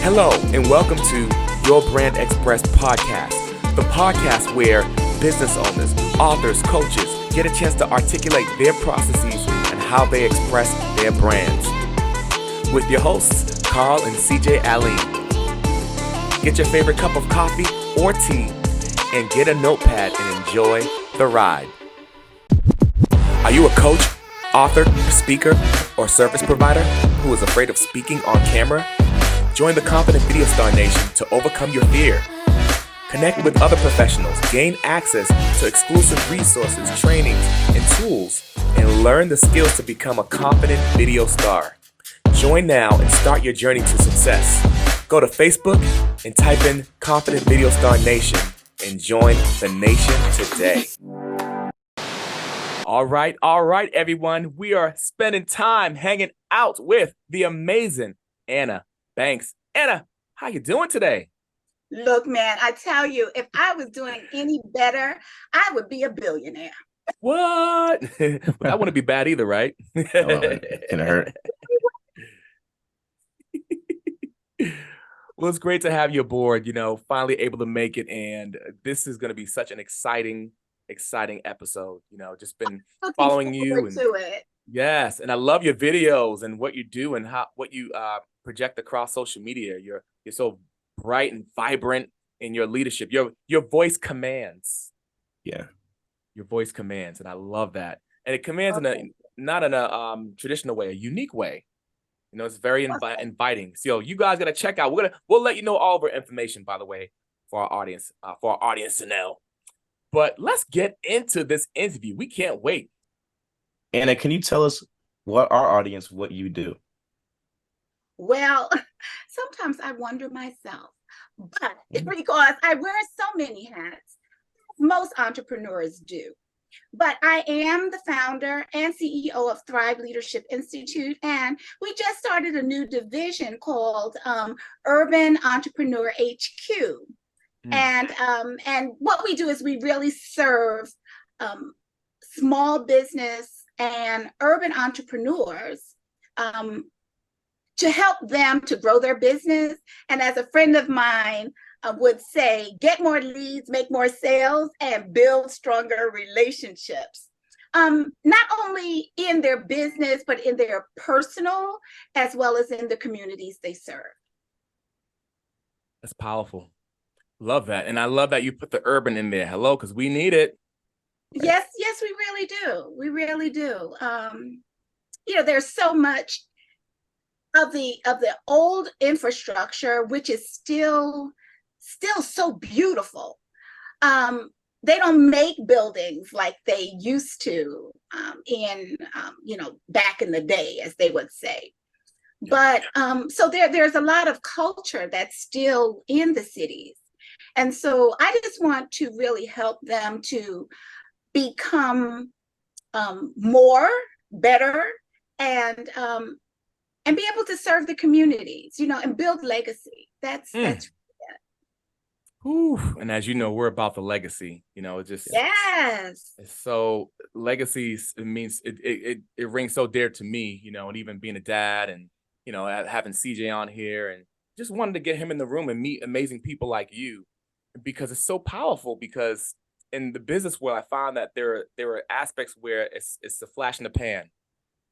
Hello, and welcome to Your Brand Express podcast, the podcast where business owners, authors, coaches get a chance to articulate their processes and how they express their brands. With your hosts, Carl and CJ Aline. Get your favorite cup of coffee or tea and get a notepad and enjoy the ride. Are you a coach, author, speaker, or service provider who is afraid of speaking on camera? Join the Confident Video Star Nation to overcome your fear. Connect with other professionals, gain access to exclusive resources, trainings, and tools, and learn the skills to become a confident video star. Join now and start your journey to success. Go to Facebook and type in Confident Video Star Nation and join the nation today. All right, everyone. We are spending time hanging out with the amazing Anna Banks. Anna, how you doing today? Look, man, I tell you, if I was doing any better, I would be a billionaire. What? That wouldn't be bad either, right? Can it hurt? Well, it's great to have you aboard, finally able to make it. And this is going to be such an exciting episode. Just been following you. To it. Yes. And I love your videos and what you do and what you project across social media. You're so bright and vibrant in your leadership. Your voice commands. Yeah. Your voice commands. And I love that. And it commands not in a traditional way, a unique way. It's very inviting. So you guys got to check out. We'll let you know all of our information, by the way, for our audience to know. But let's get into this interview. We can't wait. Anna, can you tell us what you do? Well, sometimes I wonder myself, but because I wear so many hats, most entrepreneurs do. But I am the founder and CEO of Thrive Leadership Institute, and we just started a new division called Urban Entrepreneur HQ. And what we do is we really serve small business and urban entrepreneurs to help them to grow their business. And as a friend of mine would say, get more leads, make more sales, and build stronger relationships. Not only in their business, but in their personal, as well as in the communities they serve. That's powerful. Love that. And I love that you put the urban in there. Hello, because we need it. Yes, we really do. We really do. There's so much of the old infrastructure, which is still so beautiful. They don't make buildings like they used to back in the day, as they would say. But so there's a lot of culture that's still in the cities. And so I just want to really help them to become better, and be able to serve the communities, and build legacy. That's Ooh, and as you know, we're about the legacy. It just yes. So legacies, it means it rings so dear to me. And even being a dad, and having CJ on here, and just wanted to get him in the room and meet amazing people like you, because it's so powerful. Because in the business world, I found that there are aspects where it's a flash in the pan,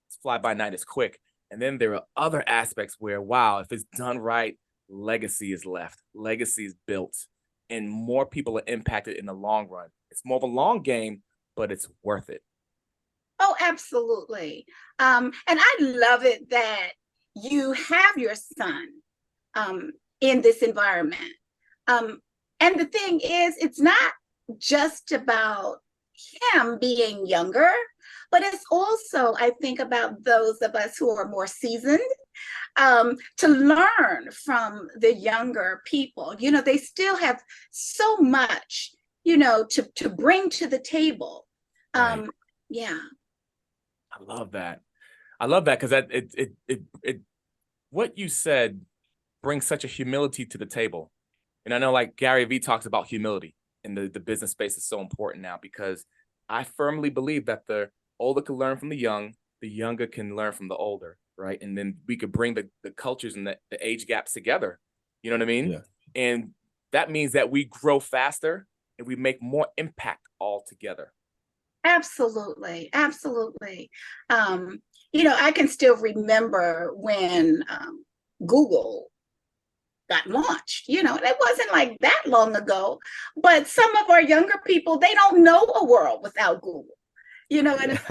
it's fly by night, it's quick, and then there are other aspects where, wow, if it's done right, legacy is left, legacy is built, and more people are impacted in the long run. It's more of a long game, but it's worth it. Oh, absolutely. And I love it that you have your son in this environment. And the thing is, it's not just about him being younger, but it's also, I think, about those of us who are more seasoned, to learn from the younger people. They still have so much, to bring to the table. Right. Yeah. I love that because it what you said brings such a humility to the table. And I know, like, Gary Vee talks about humility in the business space is so important now, because I firmly believe that the older can learn from the young, the younger can learn from the older. right? And then we could bring the cultures and the age gaps together. You know what I mean? Yeah. And that means that we grow faster and we make more impact all together. Absolutely, absolutely. I can still remember when Google got launched. And it wasn't like that long ago, but some of our younger people, they don't know a world without Google. And it's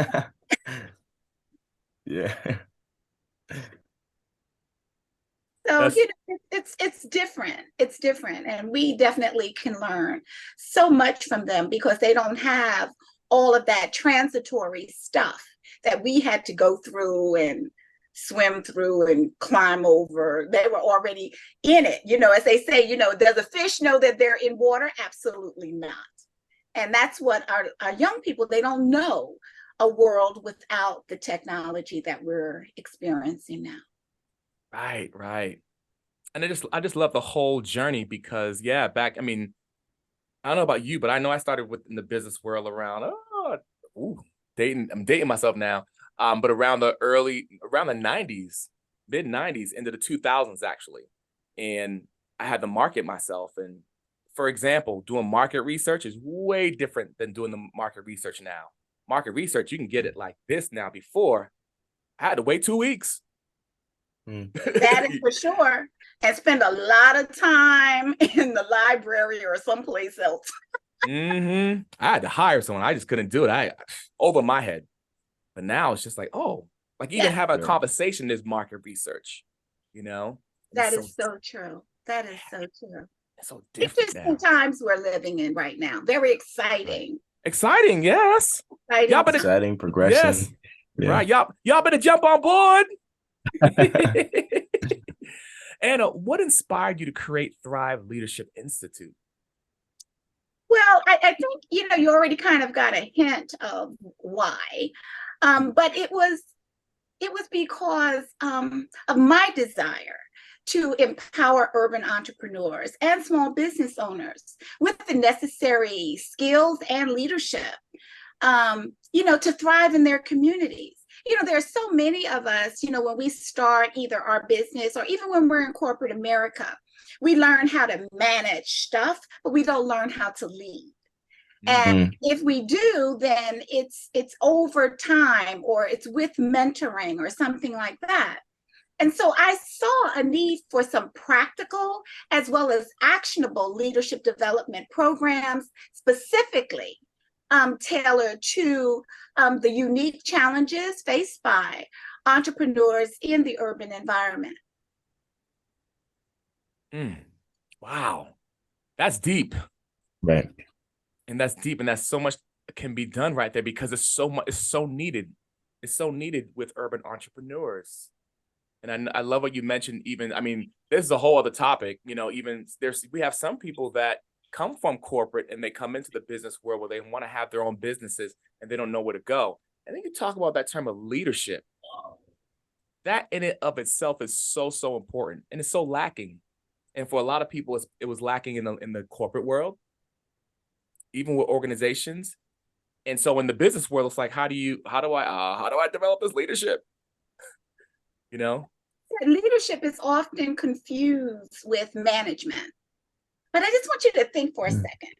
Yeah. so That's it's different. It's different, and we definitely can learn so much from them because they don't have all of that transitory stuff that we had to go through and swim through and climb over. They were already in it. As they say, does a fish know that they're in water? Absolutely not. And that's what our young people, they don't know a world without the technology that we're experiencing now. right, right. And I just love the whole journey because back, I mean, I don't know about you, but I know I started in the business world around I'm dating myself now. But around the 90s, mid 90s, into the 2000s actually. And I had to market myself. And for example, doing market research is way different than doing the market research now. Market research, you can get it like this now. Before, I had to wait 2 weeks. That is for sure. And spend a lot of time in the library or someplace else. I had to hire someone. I just couldn't do it. I over my head. But now it's just like, like even having a conversation is market research, you know? That is so true. That is so true. It's so different Interesting times we're living in right now. Very exciting. Exciting, yes. Exciting progression. Yes. Yeah. Right. Y'all better jump on board. Anna, what inspired you to create Thrive Leadership Institute? Well, I think, you already kind of got a hint of why. But it was because of my desire to empower urban entrepreneurs and small business owners with the necessary skills and leadership, to thrive in their communities. There are so many of us, when we start either our business or even when we're in corporate America, we learn how to manage stuff, but we don't learn how to lead. And if we do, then it's over time, or it's with mentoring or something like that. And so I saw a need for some practical as well as actionable leadership development programs, specifically tailored to the unique challenges faced by entrepreneurs in the urban environment. Wow, that's deep. Right. And that's deep, and that's so much can be done right there because it's so much. It's so needed. It's so needed with urban entrepreneurs. And I love what you mentioned. Even, I mean, this is a whole other topic. Even we have some people that come from corporate and they come into the business world where they want to have their own businesses and they don't know where to go. And then you talk about that term of leadership. That in it of itself is so important, and it's so lacking. And for a lot of people, it was lacking in the corporate world, even with organizations. And so in the business world, it's like, how do I develop this leadership? Leadership is often confused with management. But I just want you to think for a second.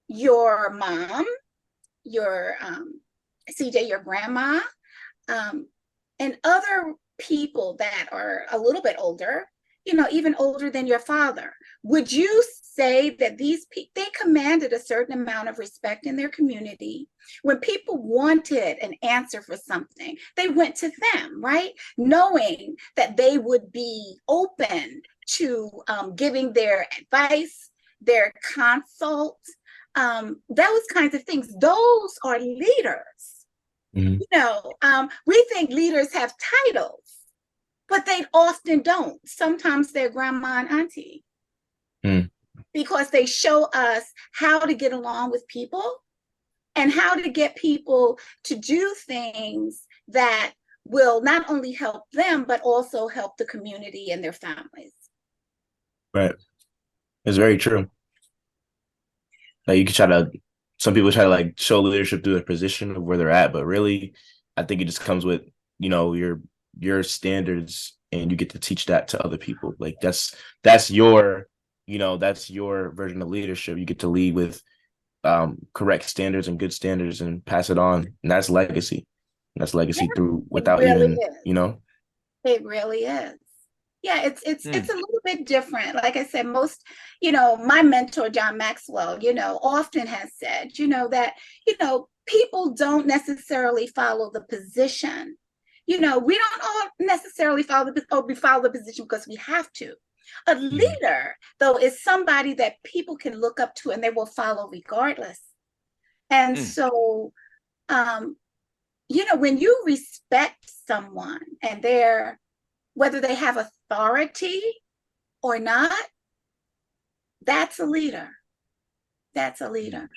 Your mom, your CJ, your grandma, and other people that are a little bit older, even older than your father, would you say that these people, they commanded a certain amount of respect in their community? When people wanted an answer for something, they went to them, right? Knowing that they would be open to giving their advice, their consult, those kinds of things. Those are leaders. We think leaders have titles, but they often don't. Sometimes they're grandma and auntie. Because they show us how to get along with people and how to get people to do things that will not only help them, but also help the community and their families. Right. It's very true. Like some people try to like show leadership through their position of where they're at, but really I think it just comes with, your standards, and you get to teach that to other people. Like that's your, that's your version of leadership. You get to lead with correct standards and good standards and pass it on. And that's legacy. And that's Yeah, legacy through it without really even, is. It really is. Yeah, it's a little bit different. Like I said, most, my mentor, John Maxwell, often has said, that, people don't necessarily follow the position. We don't all necessarily we follow the position because we have to. A leader, though, is somebody that people can look up to and they will follow regardless. And so, when you respect someone and whether they have authority or not, that's a leader. That's a leader.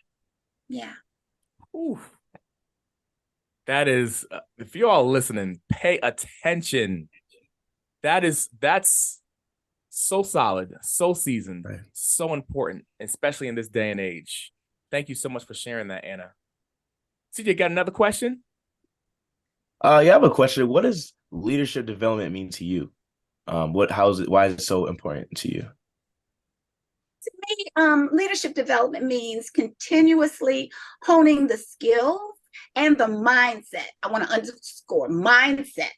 Yeah. Ooh. That is, if you're all listening, pay attention. That's so solid, so seasoned, right. so important, especially in this day and age. Thank you so much for sharing that, Anna. CJ, got another question? I have a question. What does leadership development mean to you? Why is it so important to you? To me, leadership development means continuously honing the skills and the mindset. I want to underscore mindset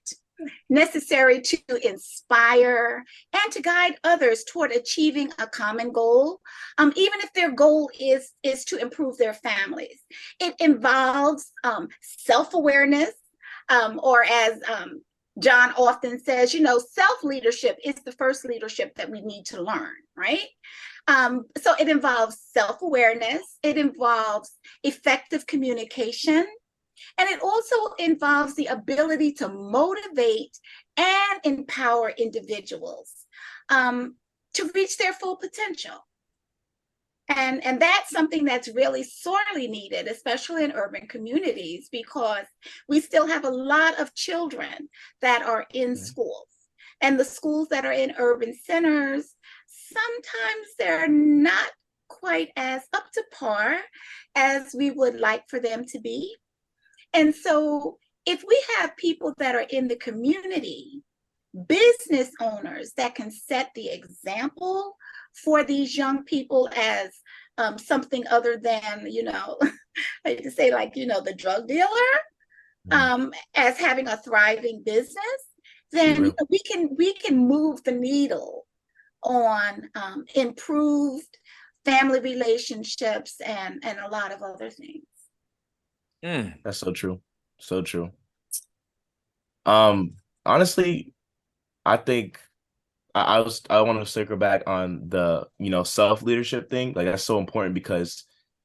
necessary to inspire and to guide others toward achieving a common goal, even if their goal is to improve their families. It involves self-awareness, or as John often says, self-leadership is the first leadership that we need to learn, right? So it involves self-awareness, it involves effective communication, and it also involves the ability to motivate and empower individuals to reach their full potential. And that's something that's really sorely needed, especially in urban communities, because we still have a lot of children that are in schools. And the schools that are in urban centers, sometimes they're not quite as up to par as we would like for them to be. And so if we have people that are in the community, business owners that can set the example for these young people as something other than, I like to say, like, the drug dealer, as having a thriving business, then we can move the needle on improved family relationships and a lot of other things. That's so true. So true. Honestly, I think I want to circle back on the, self-leadership thing. Like, that's so important because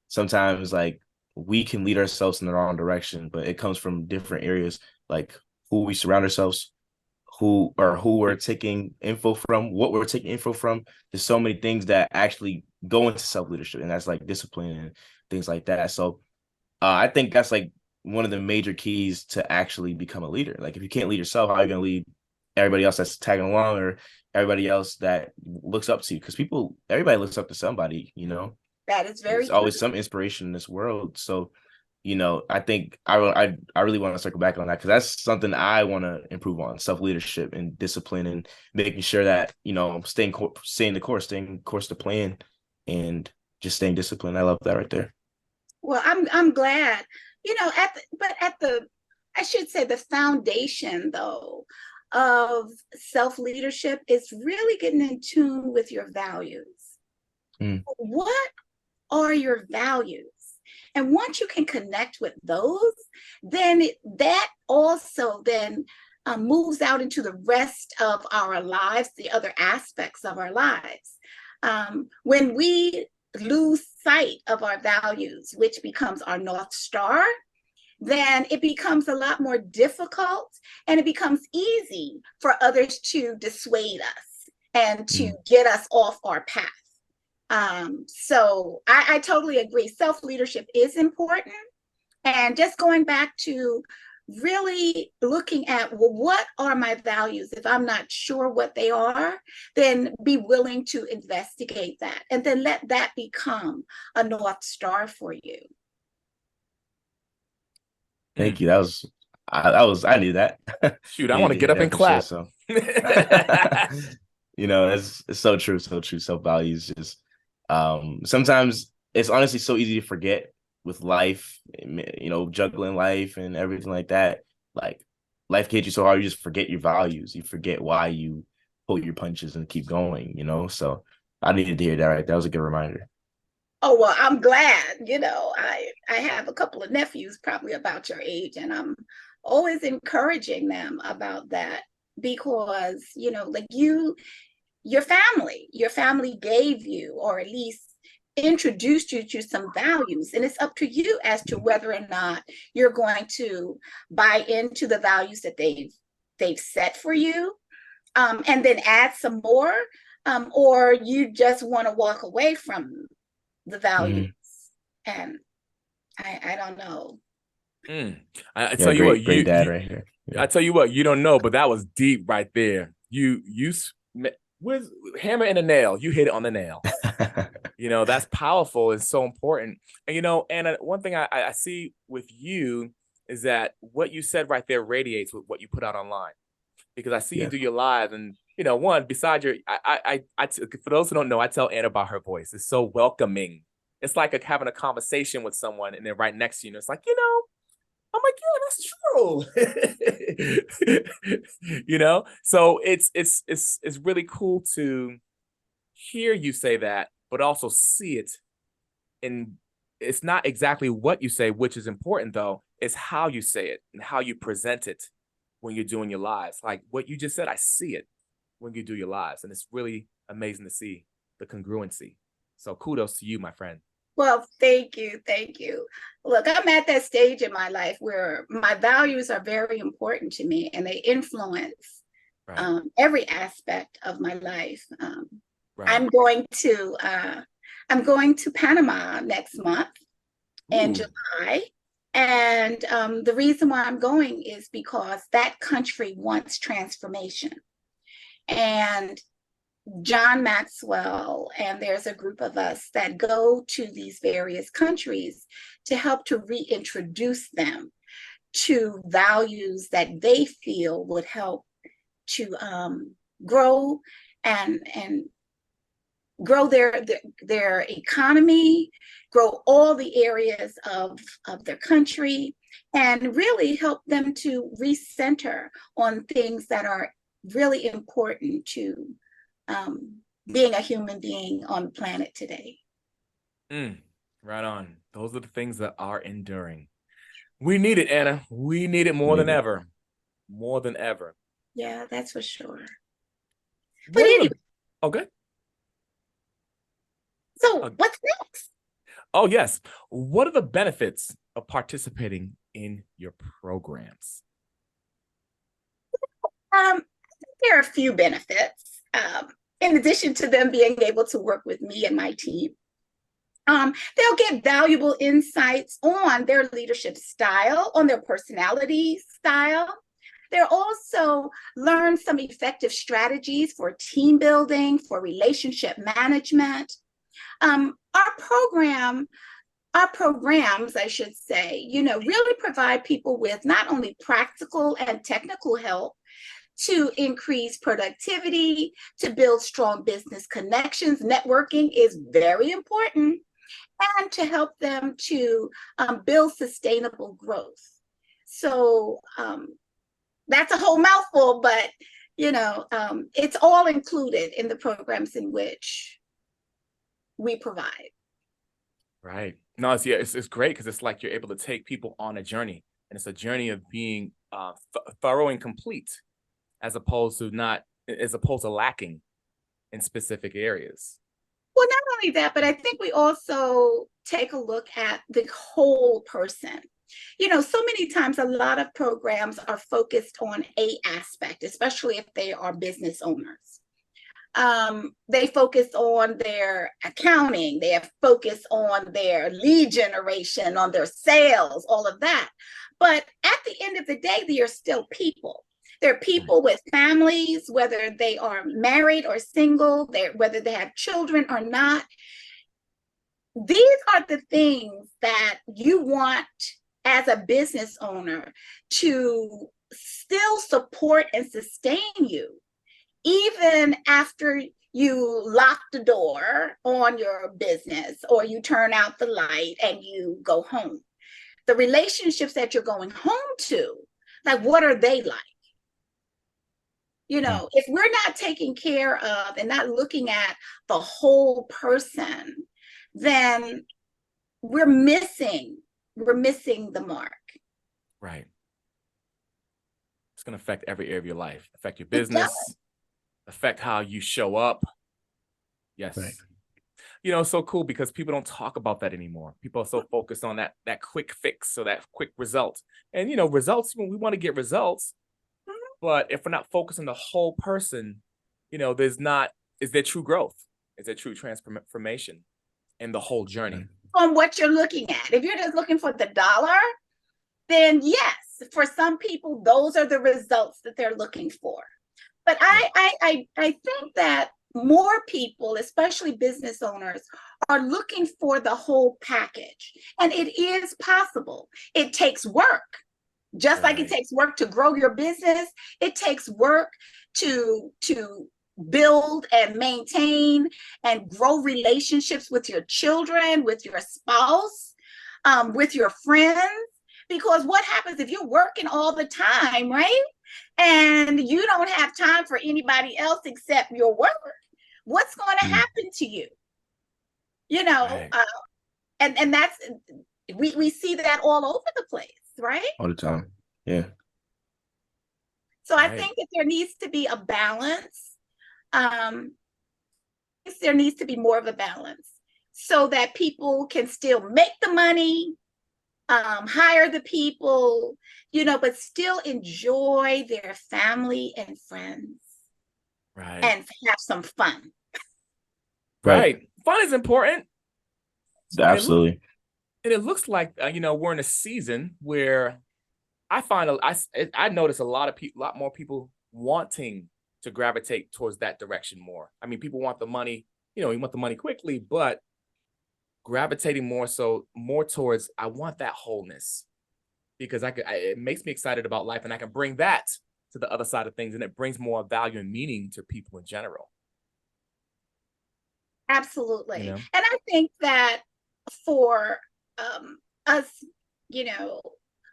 sometimes, like, we can lead ourselves in the wrong direction, but it comes from different areas, like who we surround ourselves, who we're taking info from, what we're taking info from. There's so many things that actually go into self-leadership, and that's like discipline and things like that. So I think that's like one of the major keys to actually become a leader. Like, if you can't lead yourself, how are you going to lead everybody else that's tagging along, or everybody else that looks up to you? Because everybody looks up to somebody, That is very There's true. always some inspiration in this world. So, I think I really want to circle back on that, because that's something I want to improve on: self-leadership and discipline, and making sure that, staying the course, staying course to plan, and just staying disciplined. I love that right there. Well, I'm glad, I should say the foundation, though, of self-leadership is really getting in tune with your values. What are your values? And once you can connect with those, then that also then moves out into the rest of our lives, the other aspects of our lives. When we lose sight of our values, which becomes our North Star, then it becomes a lot more difficult, and it becomes easy for others to dissuade us and to get us off our path. So I totally agree. Self-leadership is important. And just going back to really looking at, well, what are my values? If I'm not sure what they are, then be willing to investigate that, and then let that become a North Star for you. Thank you. I knew that. Shoot, I want Needed to to get hear up that and for sure. clap. So, it's so true, so true. Self value is just sometimes it's honestly so easy to forget with life, juggling life and everything like that. Like life can hit you so hard, you just forget your values. You forget why you pull your punches and keep going. So I needed to hear that right. That was a good reminder. Oh, well, I'm glad. I have a couple of nephews probably about your age, and I'm always encouraging them about that because, like your family gave you, or at least introduced you to some values, and it's up to you as to whether or not you're going to buy into the values that they've set for you, and then add some more, or you just want to walk away from the values. And I don't know. I Yeah, tell you what, great dad right here. I Yeah. tell you what, you don't know, but that was deep right there. With hammer and a nail, you hit it on the nail. That's powerful and so important. And one thing I see with you is that what you said right there radiates with what you put out online. Because I see you Yeah. do your live, and one beside your, for those who don't know, I tell Anna about her voice. It's so welcoming. It's like having a conversation with someone, and they're right next to you. And it's like, I'm like, yeah, that's true. So it's really cool to hear you say that, but also see it. And it's not exactly what you say, which is important though. It's how you say it and how you present it when you're doing your lives. Like what you just said, I see it when you do your lives, and it's really amazing to see the congruency. So kudos to you, my friend. Well, thank you. Thank you. Look, I'm at that stage in my life where my values are very important to me and they influence Right. every aspect of my life. Right. I'm going to Panama next month in Ooh. July. And the reason why I'm going is because that country wants transformation. And John Maxwell, and there's a group of us that go to these various countries to help to reintroduce them to values that they feel would help to grow and grow their economy, grow all the areas of their country, and really help them to recenter on things that are really important to being a human being on the planet today. Right on. Those are the things that are enduring. We need it, Anna. We need it more than ever. More than ever. Yeah, that's for sure. But anyway. Okay. So what's next? Oh, yes. What are the benefits of participating in your programs? There are a few benefits. In addition to them being able to work with me and my team, they'll get valuable insights on their leadership style, on their personality style. They'll also learn some effective strategies for team building, for relationship management. Our programs, I should say, really provide people with not only practical and technical help to increase productivity, to build strong business connections. Networking is very important, and to help them to build sustainable growth. So that's a whole mouthful, but it's all included in the programs in which we provide. Right. No, it's great because it's like you're able to take people on a journey, and it's a journey of being thorough and complete, as opposed to lacking in specific areas. Well, not only that, but I think we also take a look at the whole person. So many times a lot of programs are focused on a aspect, especially if they are business owners. They focus on their accounting, they have focused on their lead generation, on their sales, all of that. But at the end of the day, they are still people. They're people with families, whether they are married or single, whether they have children or not. These are the things that you want as a business owner to still support and sustain you, even after you lock the door on your business or you turn out the light and you go home. The relationships that you're going home to, like, what are they like? You know, if we're not taking care of and not looking at the whole person, then we're missing the mark. Right. It's going to affect every area of your life, affect your It business, does. affect how you show up. Yes. Right. You know, it's so cool because people don't talk about that anymore. People are so focused on that quick fix or that quick result. And, you know, results, when we want to get results, but if we're not focused on the whole person, you know, is there true growth? Is there true transformation in the whole journey? On what you're looking at. If you're just looking for the dollar, then yes, for some people, those are the results that they're looking for. But I think that more people, especially business owners, are looking for the whole package. And it is possible. It takes work. Just like it takes work to grow your business, it takes work to build and maintain and grow relationships with your children, with your spouse, with your friends. Because what happens if you're working all the time, right? And you don't have time for anybody else except your work? What's going to happen to you? You know, and that's, we see that all over the place, right? All the time. Yeah. So I think that there needs to be a balance. There needs to be more of a balance so that people can still make the money, hire the people, you know, but still enjoy their family and friends. Right. And have some fun. Right. Fun is important. Absolutely. And it looks like, you know, we're in a season where I find I notice a lot more people wanting to gravitate towards that direction more. I mean, people want the money, you know, you want the money quickly, but gravitating more towards, I want that wholeness, because it makes me excited about life, and I can bring that to the other side of things, and it brings more value and meaning to people in general. Absolutely. You know? And I think that for us, you know,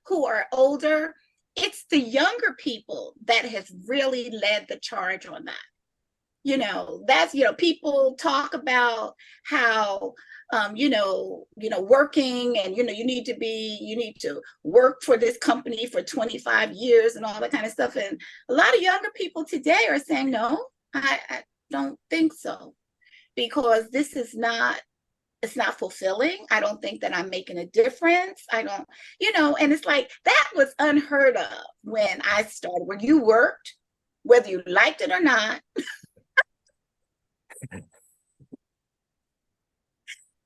who are older, it's the younger people that has really led the charge on that. You know, that's, you know, people talk about how, working, and, you know, you need to work for this company for 25 years and all that kind of stuff. And a lot of younger people today are saying, no, I don't think so, because this is not, it's not fulfilling. I don't think that I'm making a difference. I don't, you know, and it's like, that was unheard of when I started, when you worked, whether you liked it or not.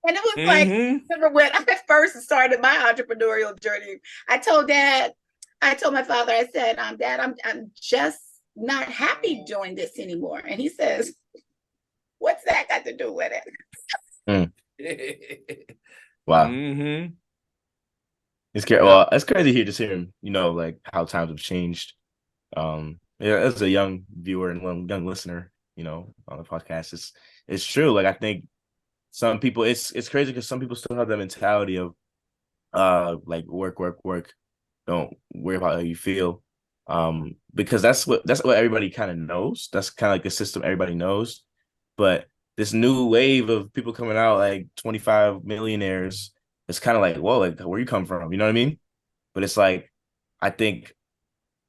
And it was like, remember when I first started my entrepreneurial journey, I told my father, I said, Dad, I'm just not happy doing this anymore. And he says, what's that got to do with it? Wow. It's crazy. Well, it's crazy here, just hearing, you know, like how times have changed. Yeah, as a young viewer and young listener, you know, on the podcast, it's true. Like, I think some people, it's crazy because some people still have that mentality of like work. Don't worry about how you feel. Because that's what everybody kind of knows. That's kind of like the system everybody knows. But this new wave of people coming out, like 25 millionaires, it's kind of like, whoa, like, where you come from? You know what I mean? But it's like, I think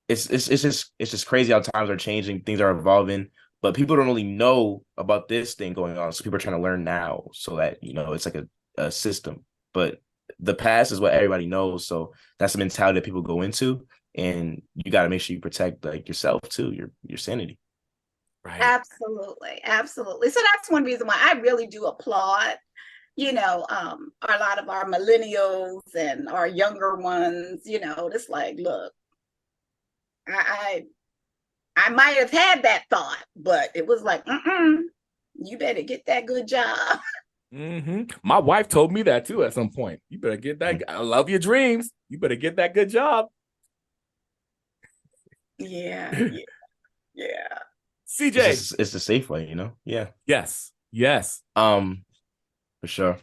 it's just crazy how times are changing, things are evolving, but people don't really know about this thing going on. So people are trying to learn now, so that, you know, it's like a system. But the past is what everybody knows. So that's the mentality that people go into, and you got to make sure you protect, like, yourself too, your sanity. Right. Absolutely. So that's one reason why I really do applaud, you know, a lot of our millennials and our younger ones. You know, it's like, look, I might have had that thought, but it was like, you better get that good job. My wife told me that too at some point. You better get that. I love your dreams. You better get that good job. Yeah, yeah, yeah. CJ. It's the safe way, Yeah. Yes. Yes. For sure.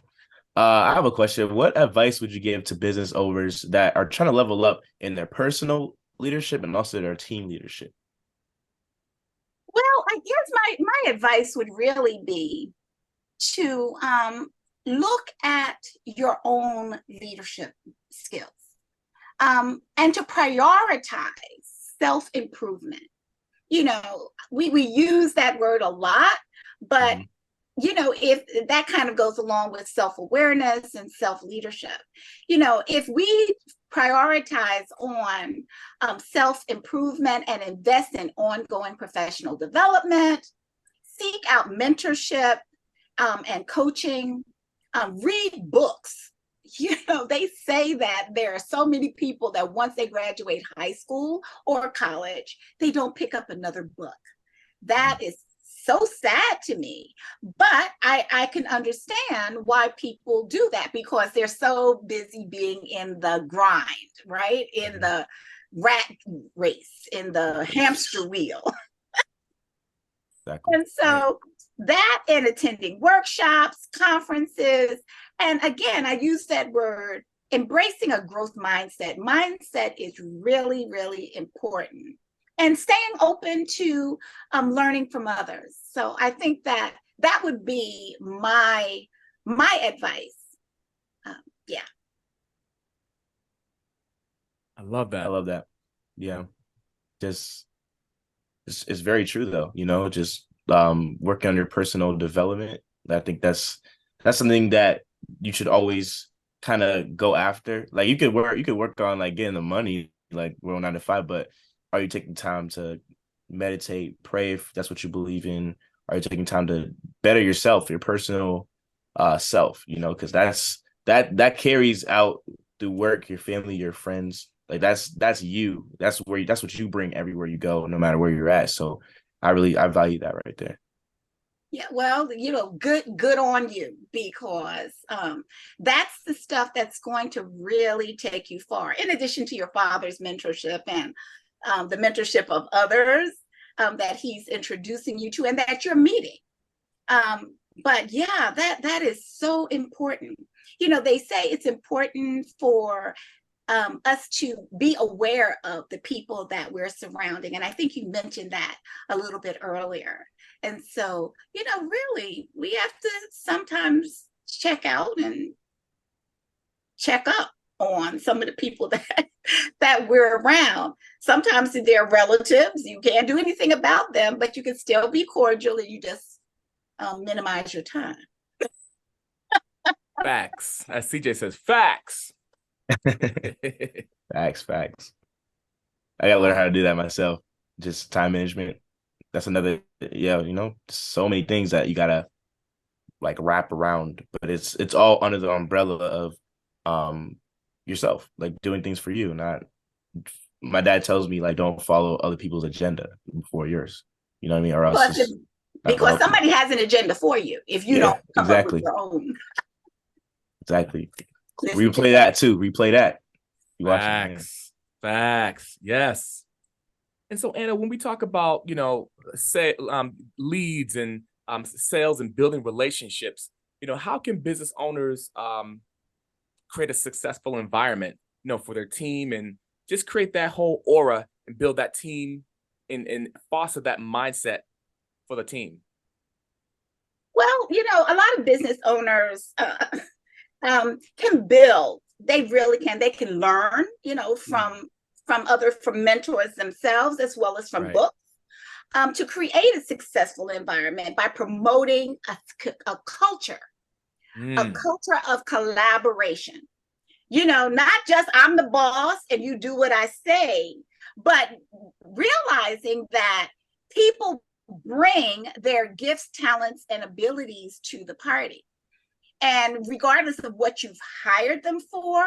I have a question. What advice would you give to business owners that are trying to level up in their personal leadership and also their team leadership? Well, I guess my advice would really be to look at your own leadership skills, and to prioritize self-improvement. We use that word a lot, but Mhm. If that kind of goes along with self-awareness and self-leadership, if we prioritize on self-improvement and invest in ongoing professional development, seek out mentorship and coaching, read books. They say that there are so many people that once they graduate high school or college, they don't pick up another book. That is so sad to me, but I can understand why people do that, because they're so busy being in the grind, right? In the rat race, in the hamster wheel. Exactly. And so that, and attending workshops, conferences, and again, I use that word, embracing a growth mindset. Mindset is really, really important. And staying open to learning from others. So I think that would be my advice. Yeah. I love I that. love that. Yeah. Just it's very true though, just working on your personal development. I think that's something that you should always kind of go after. Like you could work on like getting the money, like we're on 9 to 5, but are you taking time to meditate, pray if that's what you believe in? Are you taking time to better yourself, your personal self, because that carries out through work, your family, your friends. Like that's you. That's what you bring everywhere you go, no matter where you're at. So I value that right there. Yeah, well, good on you, because that's the stuff that's going to really take you far. In addition to your father's mentorship and the mentorship of others that he's introducing you to and that you're meeting. But yeah, that is so important. They say it's important for us to be aware of the people that we're surrounding. And I think you mentioned that a little bit earlier. And so, really, we have to sometimes check out and check up on some of the people that we're around. Sometimes they're relatives. You can't do anything about them, but you can still be cordial, and you just minimize your time. Facts. As CJ says, facts. Facts. I gotta learn how to do that myself. Just time management. That's another, yeah, so many things that you gotta like wrap around, but it's all under the umbrella of yourself, like doing things for you. Not My dad tells me like don't follow other people's agenda before yours. You know what I mean? Or else Because, it's not gonna because help you. somebody has an agenda for you if you Yeah, don't come up with exactly. your own. Exactly. Listen to Replay that too. Replay that. You watching, man. Facts. Yes. And so, Anna, when we talk about, say, leads and sales and building relationships, how can business owners create a successful environment, for their team, and just create that whole aura and build that team and foster that mindset for the team? Well, a lot of business owners can build. They really can. They can learn, from mentors themselves, as well as from Right. books, to create a successful environment by promoting a culture, a culture of collaboration. Not just I'm the boss and you do what I say, but realizing that people bring their gifts, talents, and abilities to the party. And regardless of what you've hired them for,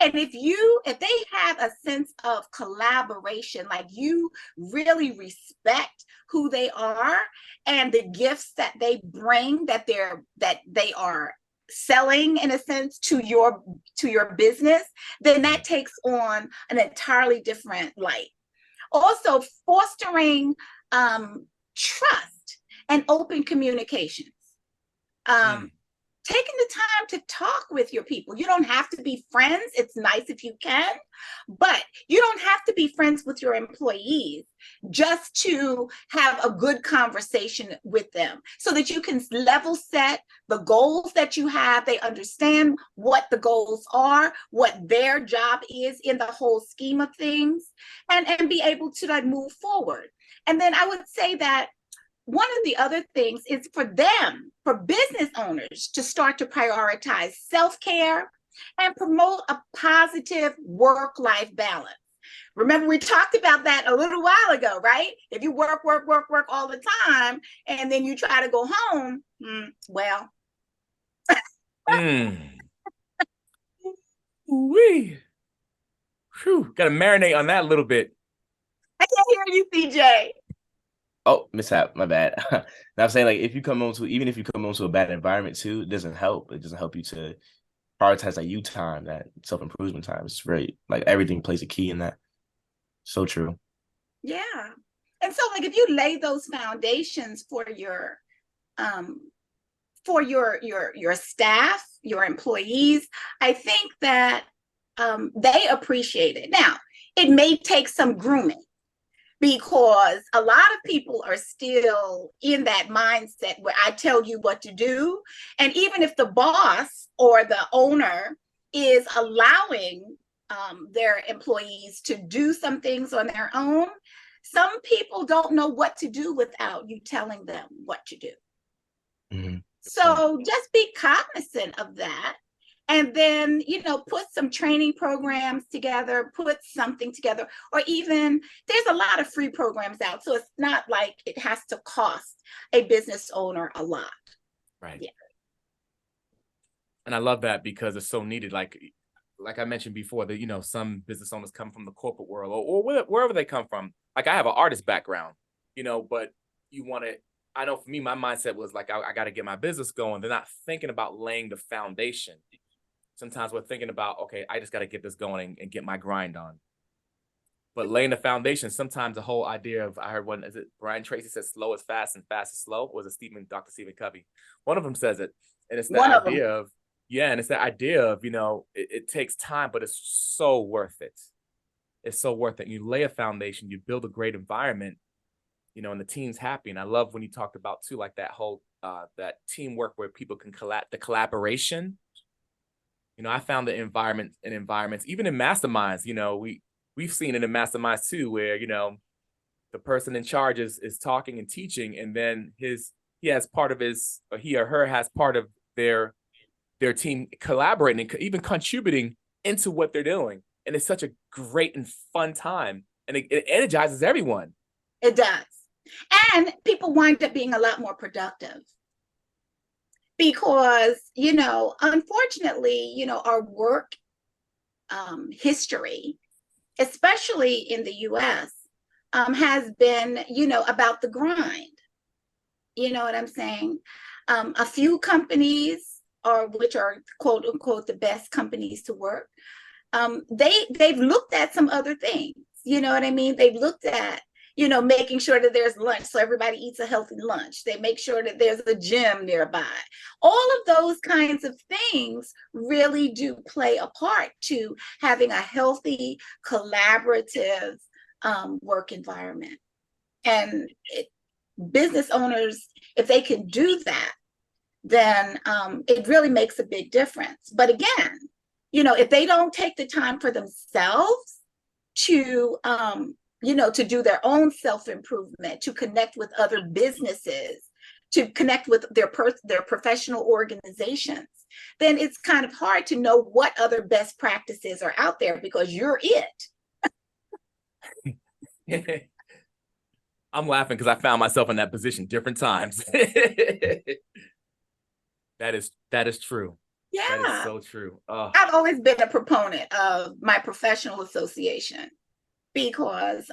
and if they have a sense of collaboration, like you really respect who they are and the gifts that they bring, that they are selling in a sense to your business, then that takes on an entirely different light. Also, fostering trust and open communications. Taking the time to talk with your people. You don't have to be friends. It's nice if you can, but you don't have to be friends with your employees just to have a good conversation with them so that you can level set the goals that you have. They understand what the goals are, what their job is in the whole scheme of things, and be able to like move forward. And then I would say that one of the other things is for them, for business owners, to start to prioritize self-care and promote a positive work-life balance. Remember, we talked about that a little while ago, right? If you work all the time, and then you try to go home, well. Wee. Whew. Got to marinate on that a little bit. I can't hear you, CJ. Oh, mishap, my bad. Now I'm saying, like, even if you come onto a bad environment too, it doesn't help. It doesn't help you to prioritize that you time, that self-improvement time. It's very, like, everything plays a key in that. So true. Yeah. And so, like, if you lay those foundations for your staff, your employees, I think that they appreciate it. Now, it may take some grooming, because a lot of people are still in that mindset where I tell you what to do. And even if the boss or the owner is allowing their employees to do some things on their own, some people don't know what to do without you telling them what to do. Mm-hmm. So just be cognizant of that. And then, put some training programs together, put something together, or even there's a lot of free programs out. So it's not like it has to cost a business owner a lot. Right. Yeah. And I love that because it's so needed. Like I mentioned before, that, some business owners come from the corporate world or wherever they come from. Like I have an artist background, but you want to, I know for me, my mindset was like, I got to get my business going. They're not thinking about laying the foundation. Sometimes we're thinking about, okay, I just got to get this going and get my grind on. But laying the foundation, sometimes the whole idea of, I heard one, is it Brian Tracy said slow is fast and fast is slow? Or was it Dr. Stephen Covey? One of them says it. And it's the idea of, and it's the idea of, it takes time, but it's so worth it. It's so worth it. You lay a foundation, you build a great environment, and the team's happy. And I love when you talked about too, like that whole, that teamwork where people can the collaboration. I found the environments, even in masterminds, we've seen it in masterminds too, where, the person in charge is talking and teaching, and then he or her has part of their team collaborating and even contributing into what they're doing. And it's such a great and fun time, and it energizes everyone. It does. And people wind up being a lot more productive. Because, unfortunately, our work history, especially in the US, has been, about the grind. You know what I'm saying? A few companies, which are quote unquote the best companies to work, they've looked at some other things. You know what I mean? They've looked at, making sure that there's lunch so everybody eats a healthy lunch. They make sure that there's a gym nearby. All of those kinds of things really do play a part to having a healthy, collaborative work environment. And business owners, if they can do that, then it really makes a big difference. But again, if they don't take the time for themselves to to do their own self-improvement, to connect with other businesses, to connect with their professional organizations, then it's kind of hard to know what other best practices are out there because you're it. I'm laughing because I found myself in that position different times. That is true. Yeah. That is so true. I've always been a proponent of my professional association because,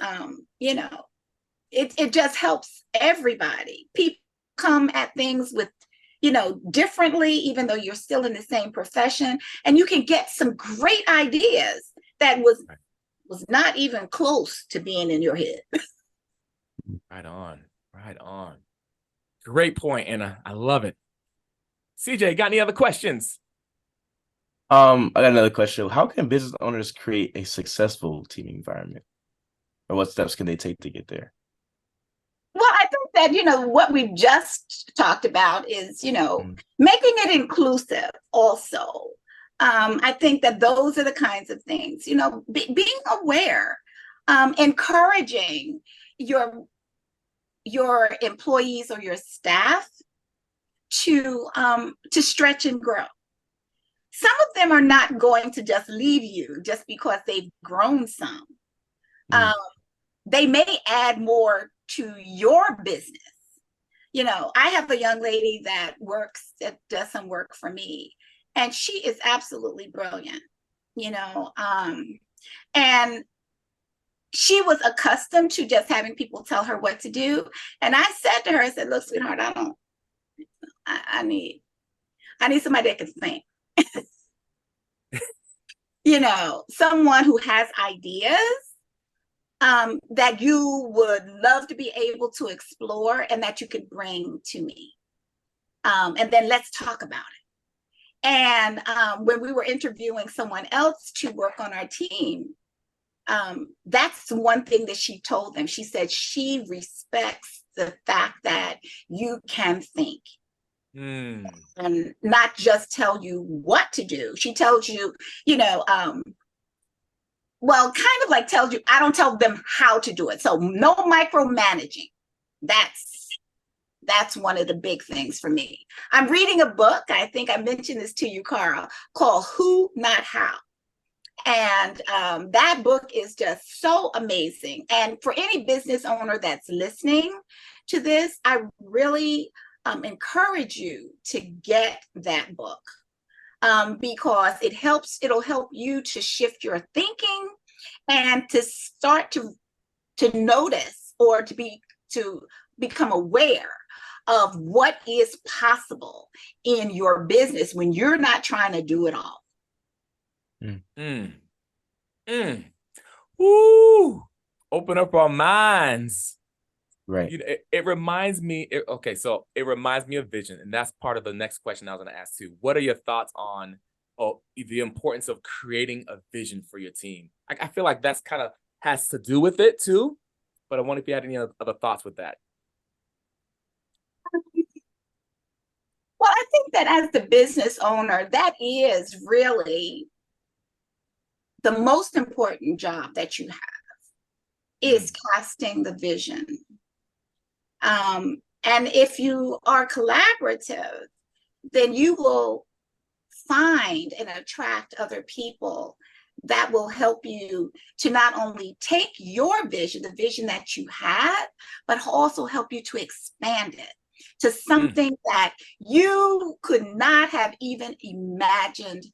it just helps everybody. People come at things with, you know, differently, even though you're still in the same profession, and you can get some great ideas that was not even close to being in your head. Right on. Right on. Great point, Anna. I love it. CJ, got any other questions? I got another question. How can business owners create a successful team environment? Or what steps can they take to get there? Well, I think that, you know, what we've just talked about is, you know, making it inclusive also. I think that those are the kinds of things, you know, being aware, encouraging your employees or your staff to stretch and grow. Some of them are not going to just leave you just because they've grown some. They may add more to your business. You know, I have a young lady that does some work for me, and she is absolutely brilliant, you know, and she was accustomed to just having people tell her what to do. And I said to her, I said, look, sweetheart, I need somebody that can think. You know, someone who has ideas that you would love to be able to explore and that you could bring to me. And then let's talk about it. And when we were interviewing someone else to work on our team, that's one thing that she told them. She said she respects the fact that you can think. And not just tell you what to do. She tells you, you know, well, kind of like tells you, I don't tell them how to do it. So no micromanaging. That's one of the big things for me. I'm reading a book, I think I mentioned this to you, Carl, called Who, Not How. And that book is just so amazing. And for any business owner that's listening to this, I really encourage you to get that book because it'll help you to shift your thinking and to start to notice or to become aware of what is possible in your business when you're not trying to do it all. Woo! Open up our minds. Right. It reminds me, so it reminds me of vision. And that's part of the next question I was going to ask too. What are your thoughts on the importance of creating a vision for your team? I feel like that's kind of has to do with it too. But I wonder if you had any other thoughts with that. Well, I think that as the business owner, that is really the most important job that you have is casting the vision. And if you are collaborative, then you will find and attract other people that will help you to not only take your vision, the vision that you had, but also help you to expand it to something that you could not have even imagined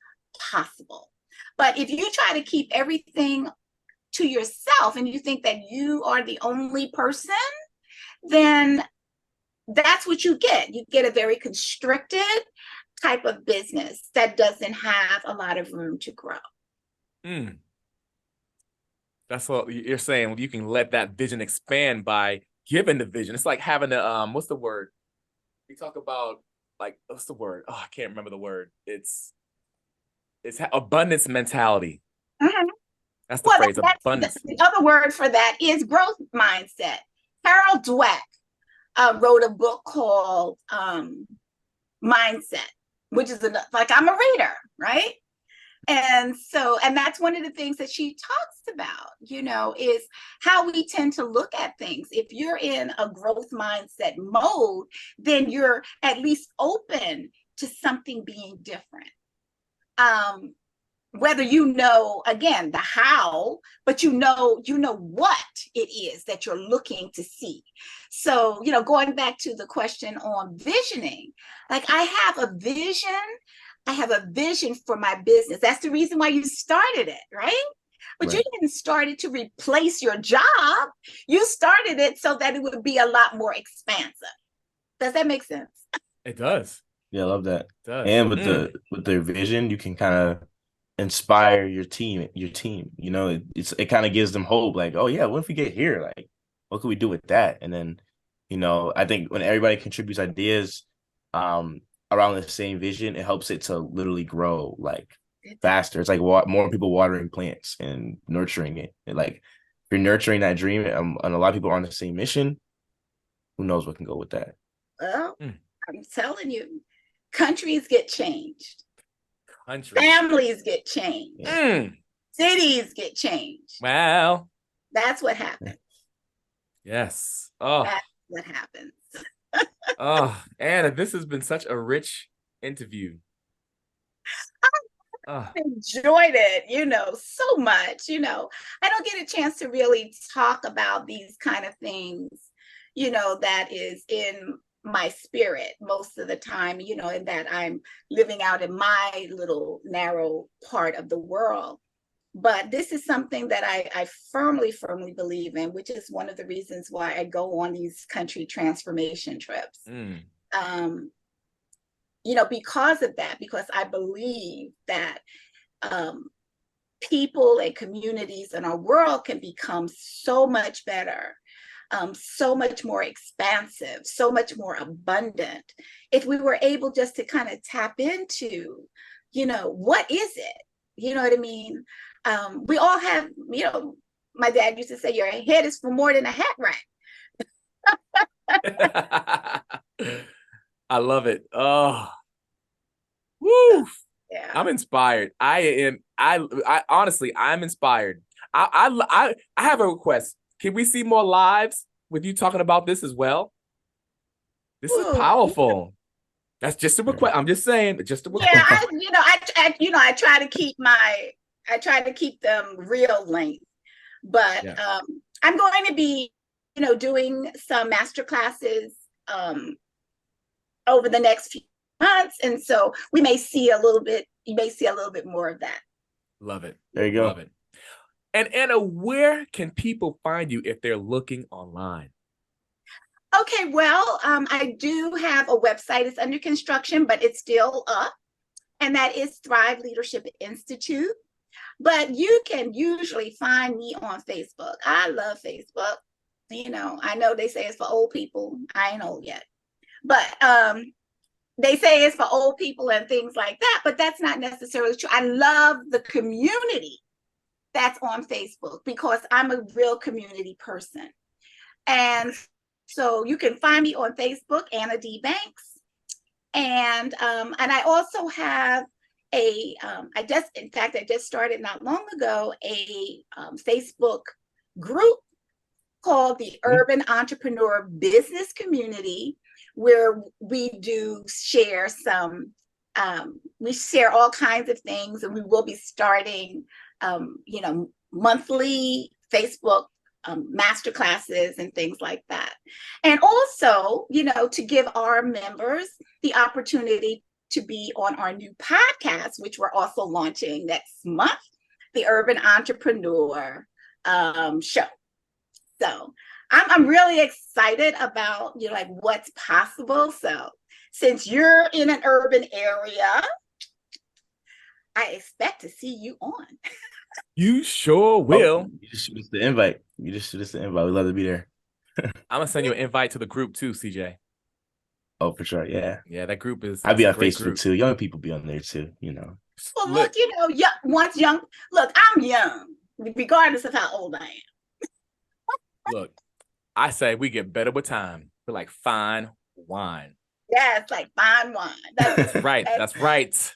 possible. But if you try to keep everything to yourself and you think that you are the only person, then that's what you get. You get a very constricted type of business that doesn't have a lot of room to grow. That's what you're saying. You can let that vision expand by giving the vision. It's like having a what's the word? We talk about like what's the word? Oh, I can't remember the word. It's abundance mentality. That's the phrase. Abundance. The other word for that is growth mindset. Carol Dweck wrote a book called Mindset, which is like I'm a reader, right? And that's one of the things that she talks about, you know, is how we tend to look at things. If you're in a growth mindset mode, then you're at least open to something being different. Whether you know, again, the how, but you know what it is that you're looking to see. So, you know, going back to the question on visioning, like I have a vision for my business. That's the reason why you started it, right? But Right. you didn't start it to replace your job. You started it so that it would be a lot more expansive. Does that make sense? It does. Yeah, I love that. It does. And with their vision, you can kind of inspire your team. You know, it kind of gives them hope. Like, oh yeah, what if we get here? Like, what could we do with that? And then, you know, I think when everybody contributes ideas, around the same vision, it helps it to literally grow like faster. It's like more people watering plants and nurturing it. And like, if you're nurturing that dream, and a lot of people are on the same mission, who knows what can go with that? Well, I'm telling you, countries get changed. Country. Families get changed. Cities get changed. Well, that's what happens. Yes. Oh, that's what happens. Oh, Anna, this has been such a rich interview. I enjoyed it, so much. I don't get a chance to really talk about these kind of things, that is in my spirit most of the time, and that I'm living out in my little narrow part of the world. But this is something that I firmly believe in, which is one of the reasons why I go on these country transformation trips. Because of that, because I believe that people and communities in our world can become so much better, so much more expansive, so much more abundant, if we were able just to kind of tap into, what is it? You know what I mean? We all have, my dad used to say, your head is for more than a hat rack. I love it. Oh, woo! Yeah. I'm inspired. I honestly, I'm inspired. I have a request. Can we see more lives with you talking about this as well? This is powerful. That's just a request. I'm just saying, just a request. Yeah, I try to keep them real length, but I'm going to be, doing some master classes over the next few months, and so you may see a little bit more of that. Love it. There you go. Love it. And Anna, where can people find you if they're looking online? Okay, well, I do have a website. It's under construction, but it's still up, and that is Thrive Leadership Institute. But you can usually find me on Facebook. I love Facebook. I know they say it's for old people. I ain't old yet, but they say it's for old people and things like that, but that's not necessarily true. I love the community that's on Facebook because I'm a real community person. And so you can find me on Facebook, Anna D. Banks. And I also have I just started not long ago a Facebook group called the Urban Entrepreneur Business Community, where we do share we share all kinds of things, and we will be starting, monthly Facebook master classes and things like that. And also, to give our members the opportunity to be on our new podcast, which we're also launching next month, the Urban Entrepreneur Show. So I'm really excited about, what's possible. So since you're in an urban area, I expect to see you on. You sure will. You just shoot us the invite. We'd love to be there. I'm gonna send you an invite to the group too, CJ. Oh, for sure. Yeah. Yeah, that group is. I'd be on Facebook too. Young people be on there too, Well, look, I'm young, regardless of how old I am. Look, I say we get better with time. We're like fine wine. Yeah, it's like fine wine. That's right. That's right.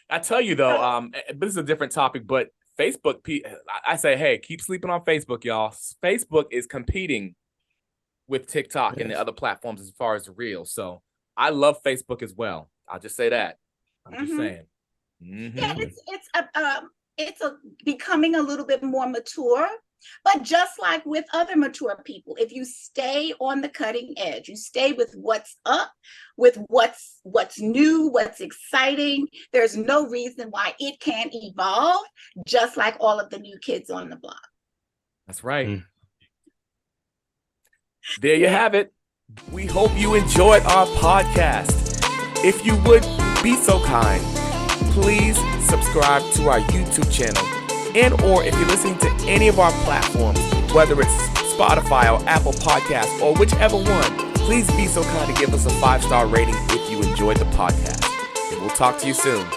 I tell you though, this is a different topic, but Facebook, I say, hey, keep sleeping on Facebook, y'all. Facebook is competing with TikTok and the other platforms as far as the reels. So I love Facebook as well. I'll just say that. I'm just saying. Yeah, it's becoming a little bit more mature. But just like with other mature people, if you stay on the cutting edge, you stay with what's up, with what's new, what's exciting, there's no reason why it can't evolve, just like all of the new kids on the block. That's right. There you have it. We hope you enjoyed our podcast. If you would be so kind, please subscribe to our YouTube channel, and or if you're listening to any of our platforms, whether it's Spotify or Apple Podcasts or whichever one, please be so kind to give us a 5-star rating if you enjoyed the podcast. And we'll talk to you soon.